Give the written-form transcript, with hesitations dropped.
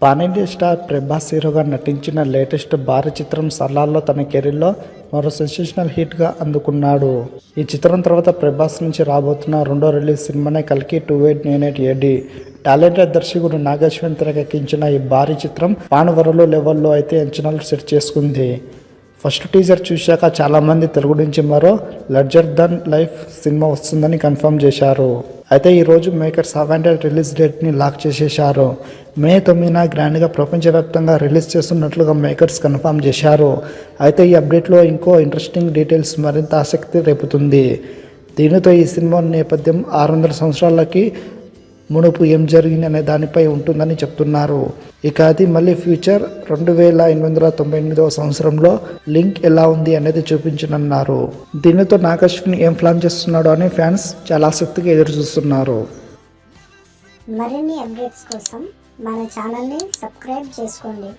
Pan India star Prabhas హీరోగా నటించిన latest భారీ చిత్రం సలార్లో తన కెరీర్లో మరో సెన్సేషనల్ హిట్గా అందుకున్నాడు. ఈ చిత్రం తర్వాత ప్రభాస్ నుంచి రాబోతున్న రెండో రిలీజ్ సినిమానే కల్కి 2898 AD. టాలెంటెడ్ దర్శకుడు నాగశ్విన్ తెరకెక్కించిన ఈ భారీ చిత్రం పాన్ వరల్డ్ లెవెల్లో అయితే అంచనాలు సెట్ చేసుకుంది. ఫస్ట్ టీజర్ చూశాక చాలామంది తెలుగు నుంచి మరో లర్జర్ దన్ లైఫ్ సినిమా వస్తుందని కన్ఫర్మ్ చేశారు. అయితే ఈరోజు మేకర్స్ అవాంటెడ్ రిలీజ్ డేట్ని లాక్ చేసేశారు. మే 9న గ్రాండ్గా ప్రపంచవ్యాప్తంగా రిలీజ్ చేస్తున్నట్లుగా మేకర్స్ కన్ఫర్మ్ చేశారు. అయితే ఈ అప్డేట్లో ఇంకో ఇంట్రెస్టింగ్ డీటెయిల్స్ మరింత ఆసక్తి రేపుతుంది. దీనితో ఈ సినిమా నేపథ్యం 600 సంవత్సరాలకి మునుపు ఏం జరిగింది అనే దానిపై ఉంటుందని చెప్తున్నారు. ఇక అది మళ్ళీ ఫ్యూచర్ 2898వ సంవత్సరంలో లింక్ ఎలా ఉంది అనేది చూపించనున్నారు. దీనితో నాగశ్విన్ ఏం ప్లాన్ చేస్తున్నాడో అని ఫ్యాన్స్ చాలా ఆసక్తిగా ఎదురు చూస్తున్నారు. మరిన్ని అప్డేట్స్ కోసం మన ఛానల్ని సబ్స్క్రైబ్ చేసుకోండి.